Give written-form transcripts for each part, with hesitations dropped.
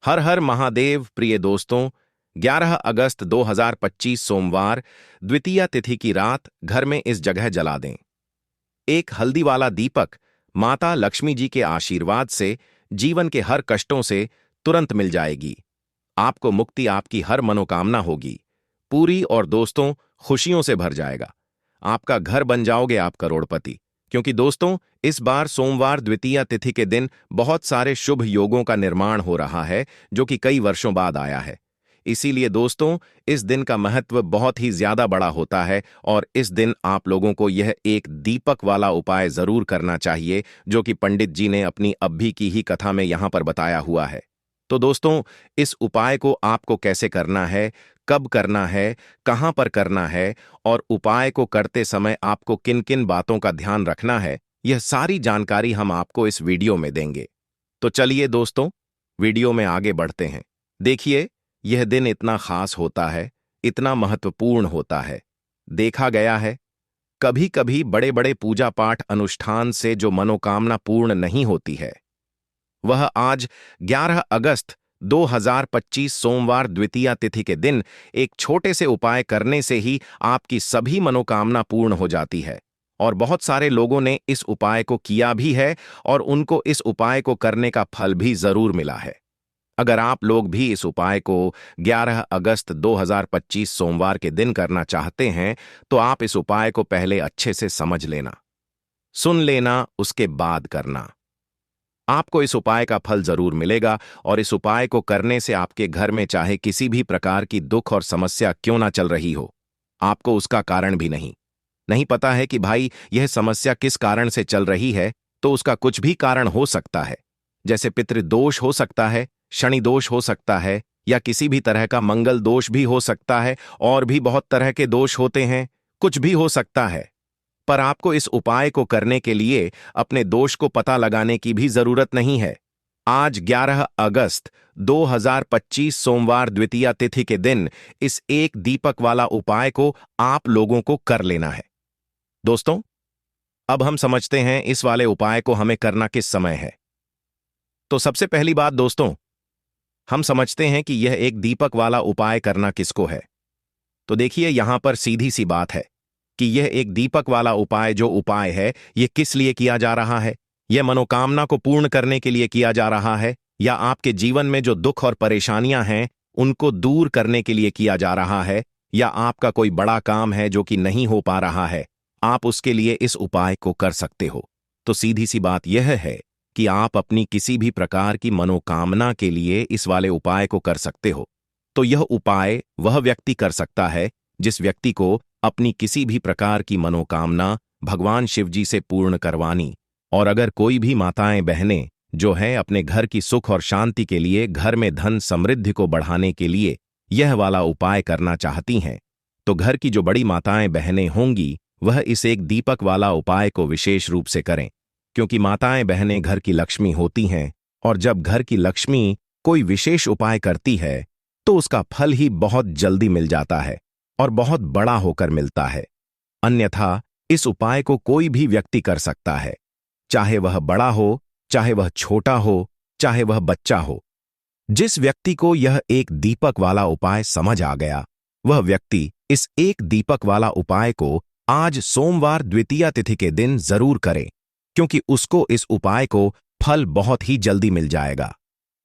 हर हर महादेव। प्रिय दोस्तों, 11 अगस्त 2025 सोमवार द्वितीया तिथि की रात घर में इस जगह जला दें एक हल्दी वाला दीपक। माता लक्ष्मी जी के आशीर्वाद से जीवन के हर कष्टों से तुरंत मिल जाएगी। आपको मुक्ति, आपकी हर मनोकामना होगी पूरी, और दोस्तों खुशियों से भर जाएगा। आपका घर बन जाओगे आप करोड़पति। क्योंकि दोस्तों, इस बार सोमवार द्वितीया तिथि के दिन बहुत सारे शुभ योगों का निर्माण हो रहा है, जो कि कई वर्षों बाद आया है। इसीलिए दोस्तों, इस दिन का महत्व बहुत ही ज्यादा बड़ा होता है, और इस दिन आप लोगों को यह एक दीपक वाला उपाय जरूर करना चाहिए, जो कि पंडित जी ने अपनी अभी की ही कथा में यहां पर बताया हुआ है। तो दोस्तों, इस उपाय को आपको कैसे करना है, कब करना है, कहां पर करना है, और उपाय को करते समय आपको किन किन बातों का ध्यान रखना है, यह सारी जानकारी हम आपको इस वीडियो में देंगे। तो चलिए दोस्तों, वीडियो में आगे बढ़ते हैं। देखिए, यह दिन इतना खास होता है, इतना महत्वपूर्ण होता है। देखा गया है, कभी कभी बड़े बड़े पूजा पाठ अनुष्ठान से जो मनोकामना पूर्ण नहीं होती है, वह आज 11 अगस्त 2025 सोमवार द्वितीया तिथि के दिन एक छोटे से उपाय करने से ही आपकी सभी मनोकामना पूर्ण हो जाती है। और बहुत सारे लोगों ने इस उपाय को किया भी है, और उनको इस उपाय को करने का फल भी जरूर मिला है। अगर आप लोग भी इस उपाय को 11 अगस्त 2025 सोमवार के दिन करना चाहते हैं, तो आप इस उपाय को पहले अच्छे से समझ लेना, सुन लेना, उसके बाद करना। आपको इस उपाय का फल जरूर मिलेगा, और इस उपाय को करने से आपके घर में चाहे किसी भी प्रकार की दुख और समस्या क्यों ना चल रही हो, आपको उसका कारण भी नहीं पता है कि भाई यह समस्या किस कारण से चल रही है, तो उसका कुछ भी कारण हो सकता है। जैसे पितृदोष हो सकता है, शनि दोष हो सकता है, या किसी भी तरह का मंगल दोष भी हो सकता है, और भी बहुत तरह के दोष होते हैं, कुछ भी हो सकता है। पर आपको इस उपाय को करने के लिए अपने दोष को पता लगाने की भी जरूरत नहीं है। आज 11 अगस्त 2025 सोमवार द्वितीया तिथि के दिन इस एक दीपक वाला उपाय को आप लोगों को कर लेना है। दोस्तों, अब हम समझते हैं इस वाले उपाय को हमें करना किस समय है। तो सबसे पहली बात दोस्तों, हम समझते हैं कि यह एक दीपक वाला उपाय करना किसको है। तो देखिए, यहां पर सीधी सी बात है कि यह एक दीपक वाला उपाय जो उपाय है, यह किस लिए किया जा रहा है। यह मनोकामना को पूर्ण करने के लिए किया जा रहा है, या आपके जीवन में जो दुख और परेशानियां हैं उनको दूर करने के लिए किया जा रहा है, या आपका कोई बड़ा काम है जो कि नहीं हो पा रहा है, आप उसके लिए इस उपाय को कर सकते हो। तो सीधी सी बात यह है कि आप अपनी किसी भी प्रकार की मनोकामना के लिए इस वाले उपाय को कर सकते हो। तो यह उपाय वह व्यक्ति कर सकता है जिस व्यक्ति को अपनी किसी भी प्रकार की मनोकामना भगवान शिव जी से पूर्ण करवानी। और अगर कोई भी माताएं बहनें जो हैं अपने घर की सुख और शांति के लिए, घर में धन समृद्धि को बढ़ाने के लिए यह वाला उपाय करना चाहती हैं, तो घर की जो बड़ी माताएं बहनें होंगी वह इस एक दीपक वाला उपाय को विशेष रूप से करें। क्योंकि माताएं बहनें घर की लक्ष्मी होती हैं, और जब घर की लक्ष्मी कोई विशेष उपाय करती है तो उसका फल ही बहुत जल्दी मिल जाता है, और बहुत बड़ा होकर मिलता है। अन्यथा इस उपाय को कोई भी व्यक्ति कर सकता है, चाहे वह बड़ा हो, चाहे वह छोटा हो, चाहे वह बच्चा हो। जिस व्यक्ति को यह एक दीपक वाला उपाय समझ आ गया, वह व्यक्ति इस एक दीपक वाला उपाय को आज सोमवार द्वितीया तिथि के दिन जरूर करे, क्योंकि उसको इस उपाय को फल बहुत ही जल्दी मिल जाएगा।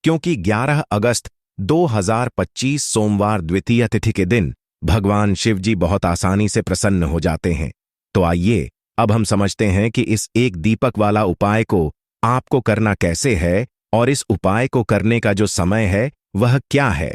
क्योंकि 11 अगस्त 2025 सोमवार द्वितीया तिथि के दिन भगवान शिव जी बहुत आसानी से प्रसन्न हो जाते हैं। तो आइए अब हम समझते हैं कि इस एक दीपक वाला उपाय को आपको करना कैसे है, और इस उपाय को करने का जो समय है वह क्या है।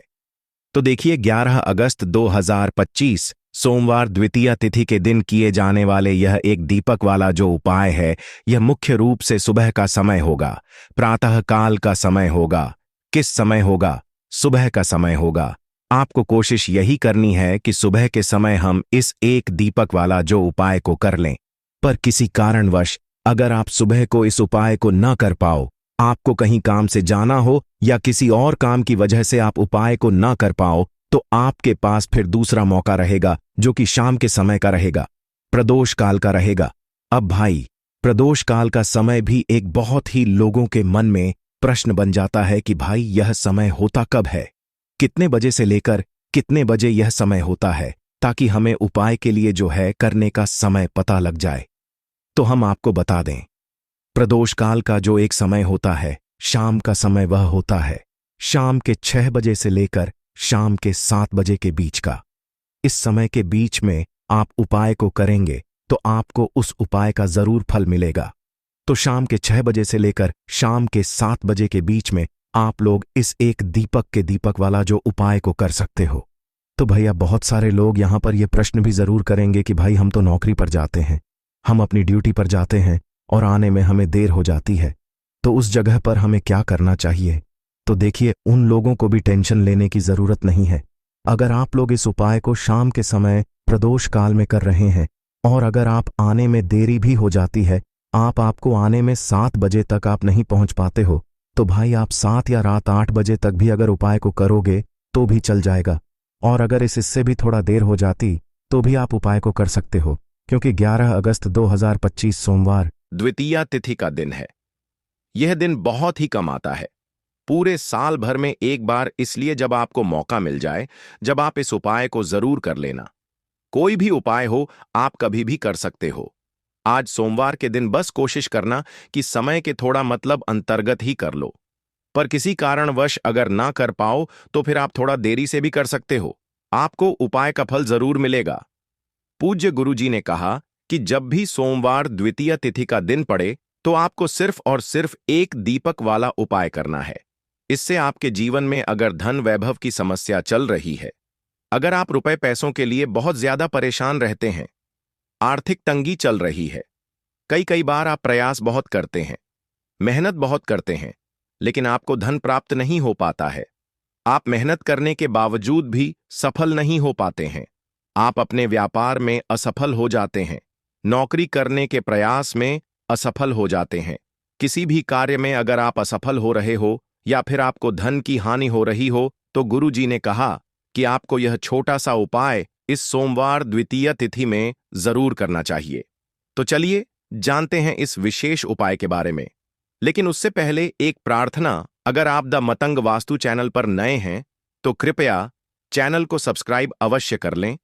तो देखिए, 11 अगस्त 2025 सोमवार द्वितीया तिथि के दिन किए जाने वाले यह एक दीपक वाला जो उपाय है, यह मुख्य रूप से सुबह का समय होगा, प्रातः काल का समय होगा। किस समय होगा? सुबह का समय होगा। आपको कोशिश यही करनी है कि सुबह के समय हम इस एक दीपक वाला जो उपाय को कर लें। पर किसी कारणवश अगर आप सुबह को इस उपाय को न कर पाओ, आपको कहीं काम से जाना हो, या किसी और काम की वजह से आप उपाय को न कर पाओ, तो आपके पास फिर दूसरा मौका रहेगा, जो कि शाम के समय का रहेगा, प्रदोष काल का रहेगा। अब भाई, प्रदोष काल का समय भी एक बहुत ही लोगों के मन में प्रश्न बन जाता है कि भाई यह समय होता कब है, कितने बजे से लेकर कितने बजे यह समय होता है, ताकि हमें उपाय के लिए जो है करने का समय पता लग जाए। तो हम आपको बता दें, प्रदोष काल का जो एक समय होता है, शाम का समय वह होता है शाम के 6 बजे से लेकर शाम के 7 बजे के बीच का। इस समय के बीच में आप उपाय को करेंगे तो आपको उस उपाय का जरूर फल मिलेगा। तो शाम के 6 बजे से लेकर शाम के 7 बजे के बीच में आप लोग इस एक दीपक वाला जो उपाय को कर सकते हो। तो भैया बहुत सारे लोग यहां पर यह प्रश्न भी जरूर करेंगे कि भाई हम तो नौकरी पर जाते हैं, हम अपनी ड्यूटी पर जाते हैं और आने में हमें देर हो जाती है, तो उस जगह पर हमें क्या करना चाहिए। तो देखिए, उन लोगों को भी टेंशन लेने की जरूरत नहीं है। अगर आप लोग इस उपाय को शाम के समय प्रदोष काल में कर रहे हैं और अगर आप आने में देरी भी हो जाती है, आपको आने में 7 बजे तक आप नहीं पहुंच पाते हो, तो भाई आप 7 या रात 8 बजे तक भी अगर उपाय को करोगे तो भी चल जाएगा। और अगर इससे भी थोड़ा देर हो जाती तो भी आप उपाय को कर सकते हो, क्योंकि 11 अगस्त 2025 सोमवार द्वितीया तिथि का दिन है। यह दिन बहुत ही कम आता है, पूरे साल भर में एक बार, इसलिए जब आपको मौका मिल जाए, जब आप इस उपाय को जरूर कर लेना। कोई भी उपाय हो, आप कभी भी कर सकते हो। आज सोमवार के दिन बस कोशिश करना कि समय के थोड़ा मतलब अंतर्गत ही कर लो, पर किसी कारणवश अगर ना कर पाओ तो फिर आप थोड़ा देरी से भी कर सकते हो, आपको उपाय का फल जरूर मिलेगा। पूज्य गुरुजी ने कहा कि जब भी सोमवार द्वितीय तिथि का दिन पड़े तो आपको सिर्फ और सिर्फ एक दीपक वाला उपाय करना है। इससे आपके जीवन में अगर धन वैभव की समस्या चल रही है, अगर आप रुपए पैसों के लिए बहुत ज्यादा परेशान रहते हैं, आर्थिक तंगी चल रही है, कई बार आप प्रयास बहुत करते हैं, मेहनत बहुत करते हैं, लेकिन आपको धन प्राप्त नहीं हो पाता है, आप मेहनत करने के बावजूद भी सफल नहीं हो पाते हैं, आप अपने व्यापार में असफल हो जाते हैं, नौकरी करने के प्रयास में असफल हो जाते हैं, किसी भी कार्य में अगर आप असफल हो रहे हो या फिर आपको धन की हानि हो रही हो, तो गुरुजी ने कहा कि आपको यह छोटा सा उपाय इस सोमवार द्वितीय तिथि में जरूर करना चाहिए। तो चलिए जानते हैं इस विशेष उपाय के बारे में। लेकिन उससे पहले एक प्रार्थना, अगर आप द मतंग वास्तु चैनल पर नए हैं तो कृपया चैनल को सब्सक्राइब अवश्य कर लें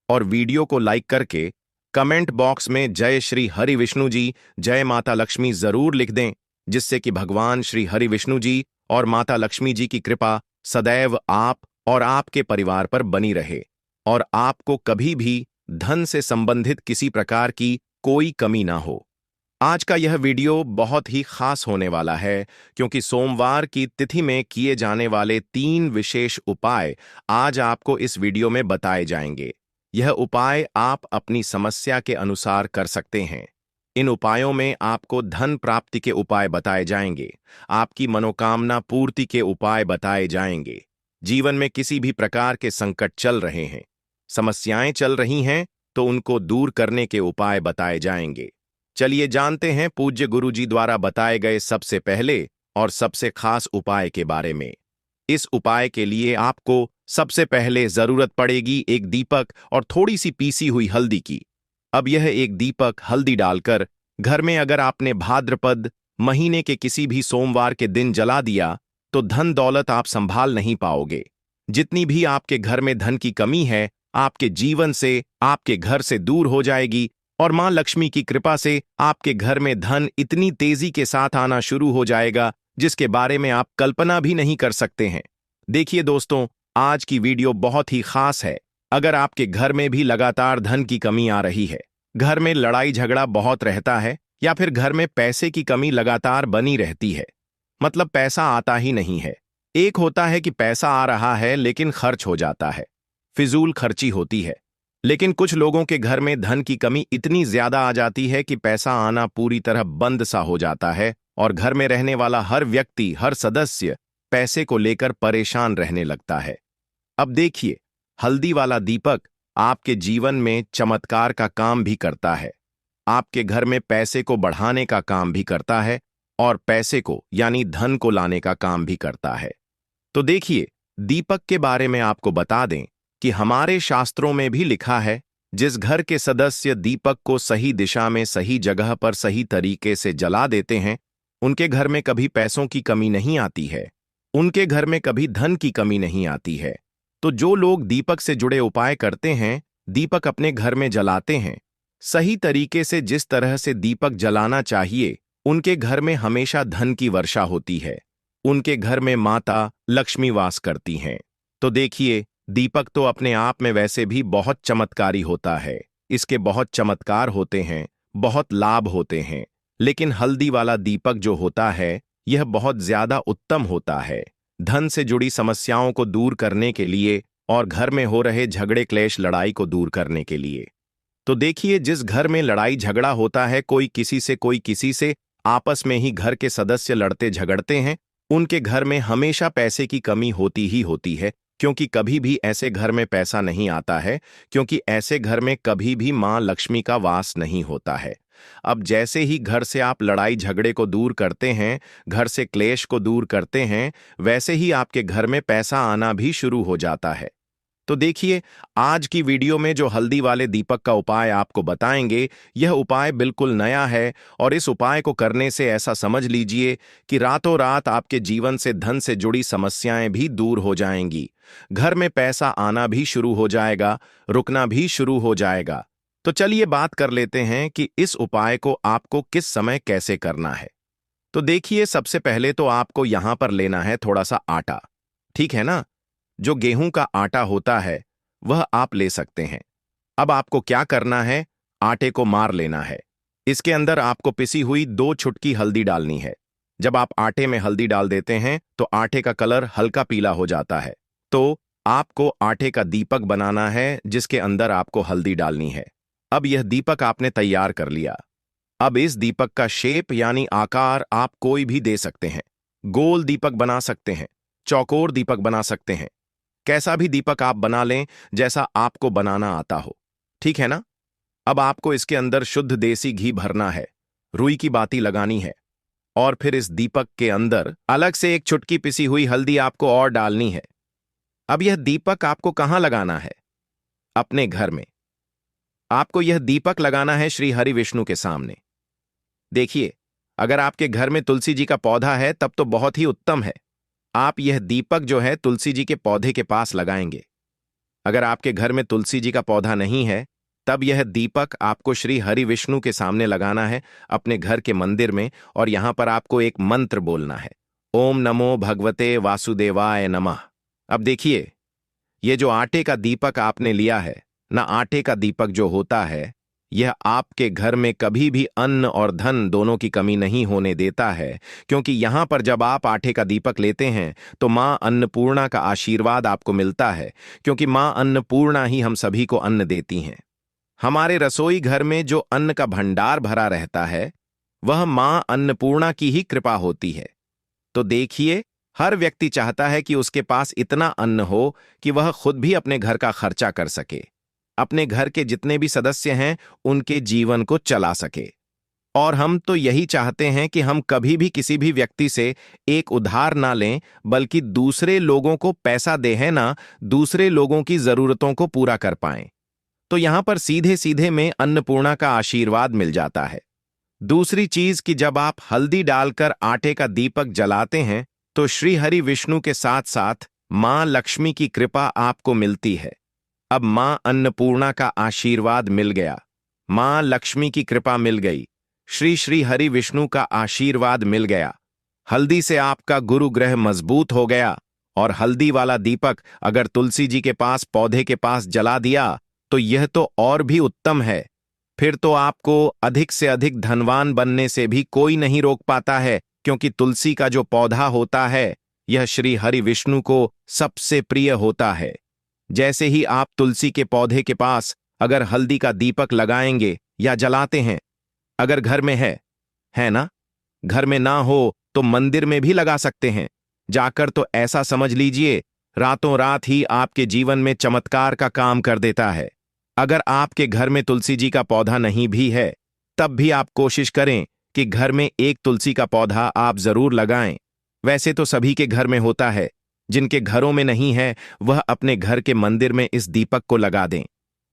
और वीडियो को लाइक करके कमेंट बॉक्स में जय श्री हरि विष्णु जी, जय माता लक्ष्मी जरूर लिख दें, जिससे कि भगवान श्री हरि विष्णु जी और माता लक्ष्मी जी की कृपा सदैव आप और आपके परिवार पर बनी रहे और आपको कभी भी धन से संबंधित किसी प्रकार की कोई कमी ना हो। आज का यह वीडियो बहुत ही खास होने वाला है, क्योंकि सोमवार की तिथि में किए जाने वाले 3 विशेष उपाय आज आपको इस वीडियो में बताए जाएंगे। यह उपाय आप अपनी समस्या के अनुसार कर सकते हैं। इन उपायों में आपको धन प्राप्ति के उपाय बताए जाएंगे, आपकी मनोकामना पूर्ति के उपाय बताए जाएंगे। जीवन में किसी भी प्रकार के संकट चल रहे हैं, समस्याएं चल रही हैं, तो उनको दूर करने के उपाय बताए जाएंगे। चलिए जानते हैं पूज्य गुरुजी द्वारा बताए गए सबसे पहले और सबसे खास उपाय के बारे में। इस उपाय के लिए आपको सबसे पहले जरूरत पड़ेगी एक दीपक और थोड़ी सी पीसी हुई हल्दी की। अब यह एक दीपक हल्दी डालकर घर में अगर आपने भाद्रपद महीने के किसी भी सोमवार के दिन जला दिया तो धन दौलत आप संभाल नहीं पाओगे। जितनी भी आपके घर में धन की कमी है, आपके जीवन से, आपके घर से दूर हो जाएगी और मां लक्ष्मी की कृपा से आपके घर में धन इतनी तेजी के साथ आना शुरू हो जाएगा जिसके बारे में आप कल्पना भी नहीं कर सकते हैं। देखिए दोस्तों, आज की वीडियो बहुत ही खास है। अगर आपके घर में भी लगातार धन की कमी आ रही है, घर में लड़ाई झगड़ा बहुत रहता है या फिर घर में पैसे की कमी लगातार बनी रहती है, मतलब पैसा आता ही नहीं है। एक होता है कि पैसा आ रहा है लेकिन खर्च हो जाता है, फिजूल खर्ची होती है। लेकिन कुछ लोगों के घर में धन की कमी इतनी ज्यादा आ जाती है कि पैसा आना पूरी तरह बंद सा हो जाता है और घर में रहने वाला हर व्यक्ति, हर सदस्य पैसे को लेकर परेशान रहने लगता है। अब देखिए, हल्दी वाला दीपक आपके जीवन में चमत्कार का काम भी करता है, आपके घर में पैसे को बढ़ाने का काम भी करता है और पैसे को यानी धन को लाने का काम भी करता है। तो देखिए, दीपक के बारे में आपको बता दें कि हमारे शास्त्रों में भी लिखा है, जिस घर के सदस्य दीपक को सही दिशा में, सही जगह पर, सही तरीके से जला देते हैं, उनके घर में कभी पैसों की कमी नहीं आती है, उनके घर में कभी धन की कमी नहीं आती है। तो जो लोग दीपक से जुड़े उपाय करते हैं, दीपक अपने घर में जलाते हैं, सही तरीके से जिस तरह से दीपक जलाना चाहिए, उनके घर में हमेशा धन की वर्षा होती है, उनके घर में माता लक्ष्मी वास करती हैं। तो देखिए, दीपक तो अपने आप में वैसे भी बहुत चमत्कारी होता है, इसके बहुत चमत्कार होते हैं, बहुत लाभ होते हैं, लेकिन हल्दी वाला दीपक जो होता है, यह बहुत ज्यादा उत्तम होता है धन से जुड़ी समस्याओं को दूर करने के लिए और घर में हो रहे झगड़े क्लेश लड़ाई को दूर करने के लिए। तो देखिए, जिस घर में लड़ाई झगड़ा होता है, कोई किसी से आपस में ही घर के सदस्य लड़ते झगड़ते हैं, उनके घर में हमेशा पैसे की कमी होती ही होती है, क्योंकि कभी भी ऐसे घर में पैसा नहीं आता है, क्योंकि ऐसे घर में कभी भी मां लक्ष्मी का वास नहीं होता है। अब जैसे ही घर से आप लड़ाई झगड़े को दूर करते हैं, घर से क्लेश को दूर करते हैं, वैसे ही आपके घर में पैसा आना भी शुरू हो जाता है। तो देखिए, आज की वीडियो में जो हल्दी वाले दीपक का उपाय आपको बताएंगे, यह उपाय बिल्कुल नया है और इस उपाय को करने से ऐसा समझ लीजिए कि रातों रात आपके जीवन से धन से जुड़ी समस्याएं भी दूर हो जाएंगी, घर में पैसा आना भी शुरू हो जाएगा, रुकना भी शुरू हो जाएगा। तो चलिए बात कर लेते हैं कि इस उपाय को आपको किस समय कैसे करना है। तो देखिए, सबसे पहले तो आपको यहां पर लेना है थोड़ा सा आटा, ठीक है ना। जो गेहूं का आटा होता है वह आप ले सकते हैं। अब आपको क्या करना है, आटे को मार लेना है। इसके अंदर आपको पिसी हुई 2 चुटकी हल्दी डालनी है। जब आप आटे में हल्दी डाल देते हैं तो आटे का कलर हल्का पीला हो जाता है। तो आपको आटे का दीपक बनाना है, जिसके अंदर आपको हल्दी डालनी है। अब यह दीपक आपने तैयार कर लिया। अब इस दीपक का शेप यानी आकार आप कोई भी दे सकते हैं। गोल दीपक बना सकते हैं, चौकोर दीपक बना सकते हैं, कैसा भी दीपक आप बना लें जैसा आपको बनाना आता हो, ठीक है ना। अब आपको इसके अंदर शुद्ध देसी घी भरना है, रुई की बाती लगानी है और फिर इस दीपक के अंदर अलग से 1 चुटकी पिसी हुई हल्दी आपको और डालनी है। अब यह दीपक आपको कहां लगाना है? अपने घर में। आपको यह दीपक लगाना है श्री हरि विष्णु के सामने। देखिए, अगर आपके घर में तुलसी जी का पौधा है तब तो बहुत ही उत्तम है। आप यह दीपक जो है तुलसी जी के पौधे के पास लगाएंगे। अगर आपके घर में तुलसी जी का पौधा नहीं है, तब यह दीपक आपको श्री हरि विष्णु के सामने लगाना है, अपने घर के मंदिर में, और यहां पर आपको एक मंत्र बोलना है, ओम नमो भगवते वासुदेवाय नमः। अब देखिए, ये जो आटे का दीपक आपने लिया है ना, आटे का दीपक जो होता है, यह आपके घर में कभी भी अन्न और धन दोनों की कमी नहीं होने देता है, क्योंकि यहां पर जब आप आटे का दीपक लेते हैं तो मां अन्नपूर्णा का आशीर्वाद आपको मिलता है, क्योंकि मां अन्नपूर्णा ही हम सभी को अन्न देती हैं। हमारे रसोई घर में जो अन्न का भंडार भरा रहता है, वह मां अन्नपूर्णा की ही कृपा होती है। तो देखिए, हर व्यक्ति चाहता है कि उसके पास इतना अन्न हो कि वह खुद भी अपने घर का खर्चा कर सके, अपने घर के जितने भी सदस्य हैं उनके जीवन को चला सके। और हम तो यही चाहते हैं कि हम कभी भी किसी भी व्यक्ति से एक उधार ना लें, बल्कि दूसरे लोगों को पैसा दे है ना, दूसरे लोगों की जरूरतों को पूरा कर पाएं। तो यहां पर सीधे सीधे में अन्नपूर्णा का आशीर्वाद मिल जाता है। दूसरी चीज कि जब आप हल्दी डालकर आटे का दीपक जलाते हैं तो श्री हरि विष्णु के साथ साथ मां लक्ष्मी की कृपा आपको मिलती है। अब मां अन्नपूर्णा का आशीर्वाद मिल गया, मां लक्ष्मी की कृपा मिल गई, श्री श्री हरि विष्णु का आशीर्वाद मिल गया। हल्दी से आपका गुरु ग्रह मजबूत हो गया। और हल्दी वाला दीपक अगर तुलसी जी के पास पौधे के पास जला दिया तो यह तो और भी उत्तम है। फिर तो आपको अधिक से अधिक धनवान बनने से भी कोई नहीं रोक पाता है, क्योंकि तुलसी का जो पौधा होता है यह श्री हरि विष्णु को सबसे प्रिय होता है। जैसे ही आप तुलसी के पौधे के पास अगर हल्दी का दीपक लगाएंगे या जलाते हैं, अगर घर में है ना, घर में ना हो तो मंदिर में भी लगा सकते हैं जाकर, तो ऐसा समझ लीजिए रातों रात ही आपके जीवन में चमत्कार का काम कर देता है। अगर आपके घर में तुलसी जी का पौधा नहीं भी है, तब भी आप कोशिश करें कि घर में एक तुलसी का पौधा आप जरूर लगाएं। वैसे तो सभी के घर में होता है, जिनके घरों में नहीं है वह अपने घर के मंदिर में इस दीपक को लगा दें।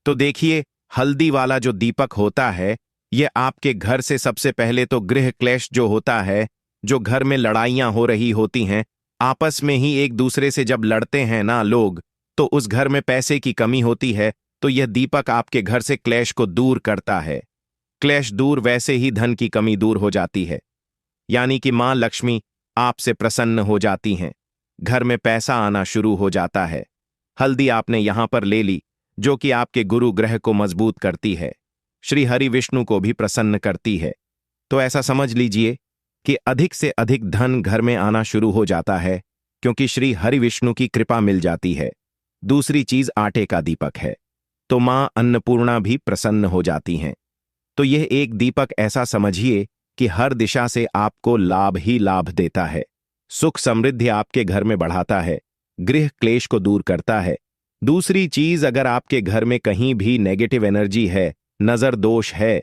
तो देखिए, हल्दी वाला जो दीपक होता है, यह आपके घर से सबसे पहले तो गृह क्लेश जो होता है जो घर में लड़ाइयां हो रही होती हैं, आपस में ही एक दूसरे से जब लड़ते हैं ना लोग, तो उस घर में पैसे की कमी होती है, तो यह दीपक आपके घर से क्लेश को दूर करता है। क्लेश दूर वैसे ही धन की कमी दूर हो जाती है, यानी कि मां लक्ष्मी आपसे प्रसन्न हो जाती हैं, घर में पैसा आना शुरू हो जाता है। हल्दी आपने यहां पर ले ली, जो कि आपके गुरु ग्रह को मजबूत करती है, श्री हरि विष्णु को भी प्रसन्न करती है। तो ऐसा समझ लीजिए कि अधिक से अधिक धन घर में आना शुरू हो जाता है, क्योंकि श्री हरि विष्णु की कृपा मिल जाती है। दूसरी चीज आटे का दीपक है, तो मां अन्नपूर्णा भी प्रसन्न हो जाती हैं। तो यह एक दीपक ऐसा समझिए कि हर दिशा से आपको लाभ ही लाभ देता है, सुख समृद्धि आपके घर में बढ़ाता है, गृह क्लेश को दूर करता है। दूसरी चीज, अगर आपके घर में कहीं भी नेगेटिव एनर्जी है, नजर दोष है,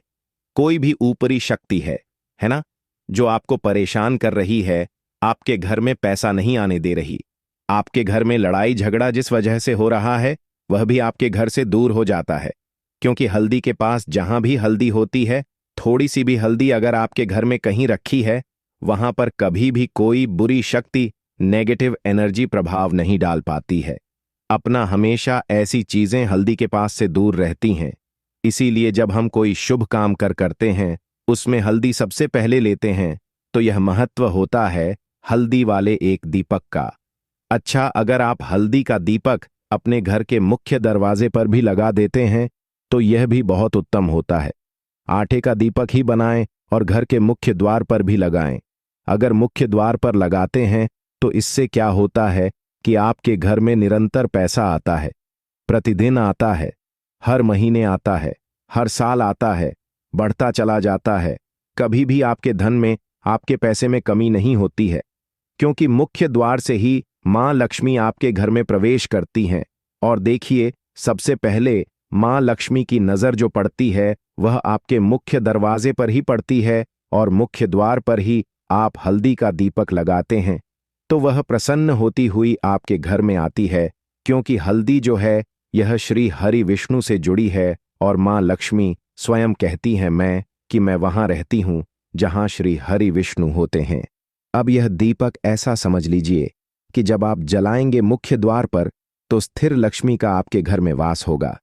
कोई भी ऊपरी शक्ति है ना, जो आपको परेशान कर रही है, आपके घर में पैसा नहीं आने दे रही, आपके घर में लड़ाई झगड़ा जिस वजह से हो रहा है, वह भी आपके घर से दूर हो जाता है। क्योंकि हल्दी के पास जहां भी हल्दी होती है, थोड़ी सी भी हल्दी अगर आपके घर में कहीं रखी है, वहां पर कभी भी कोई बुरी शक्ति नेगेटिव एनर्जी प्रभाव नहीं डाल पाती है। अपना हमेशा ऐसी चीजें हल्दी के पास से दूर रहती हैं। इसीलिए जब हम कोई शुभ काम करते हैं, उसमें हल्दी सबसे पहले लेते हैं, तो यह महत्व होता है हल्दी वाले एक दीपक का। अच्छा, अगर आप हल्दी का दीपक अपने घर के मुख्य दरवाजे पर भी लगा देते हैं, तो यह भी बहुत उत्तम होता है। आटे का दीपक ही बनाएं और घर के मुख्य द्वार पर भी लगाएं। अगर मुख्य द्वार पर लगाते हैं, तो इससे क्या होता है कि आपके घर में निरंतर पैसा आता है, प्रतिदिन आता है, हर महीने आता है, हर साल आता है, बढ़ता चला जाता है। कभी भी आपके धन में, आपके पैसे में कमी नहीं होती है, क्योंकि मुख्य द्वार से ही मां लक्ष्मी आपके घर में प्रवेश करती हैं। और देखिए, सबसे पहले मां लक्ष्मी की नजर जो पड़ती है, वह आपके मुख्य दरवाजे पर ही पड़ती है, और मुख्य द्वार पर ही आप हल्दी का दीपक लगाते हैं, तो वह प्रसन्न होती हुई आपके घर में आती है। क्योंकि हल्दी जो है, यह श्री हरि विष्णु से जुड़ी है, और मां लक्ष्मी स्वयं कहती हैं कि मैं वहां रहती हूं जहां श्री हरि विष्णु होते हैं। अब यह दीपक ऐसा समझ लीजिए कि जब आप जलाएंगे मुख्य द्वार पर, तो स्थिर लक्ष्मी का आपके घर में वास होगा।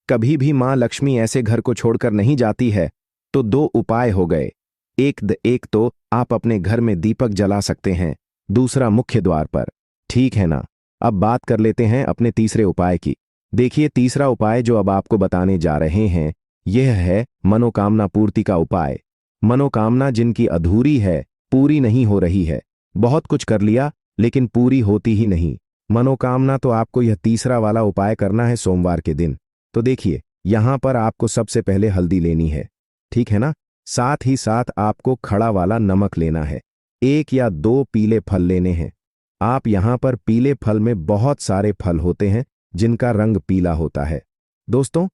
कभी भी मां लक्ष्मी ऐसे घर को छोड़कर नहीं जाती है। तो दो उपाय हो गए, एक तो आप अपने घर में दीपक जला सकते हैं, दूसरा मुख्य द्वार पर। ठीक है ना। अब बात कर लेते हैं अपने तीसरे उपाय की। देखिए, तीसरा उपाय जो अब आपको बताने जा रहे हैं, यह है मनोकामना पूर्ति का उपाय। मनोकामना जिनकी अधूरी है, पूरी नहीं हो रही है, बहुत कुछ कर लिया लेकिन पूरी होती ही नहीं, मनोकामना, तो आपको यह तीसरा वाला उपाय करना है सोमवार के दिन। तो देखिए, यहां पर आपको सबसे पहले हल्दी लेनी है, ठीक है ना। साथ ही साथ आपको खड़ा वाला नमक लेना है, 1 या 2 पीले फल लेने हैं। आप यहां पर पीले फल में बहुत सारे फल होते हैं जिनका रंग पीला होता है। दोस्तों,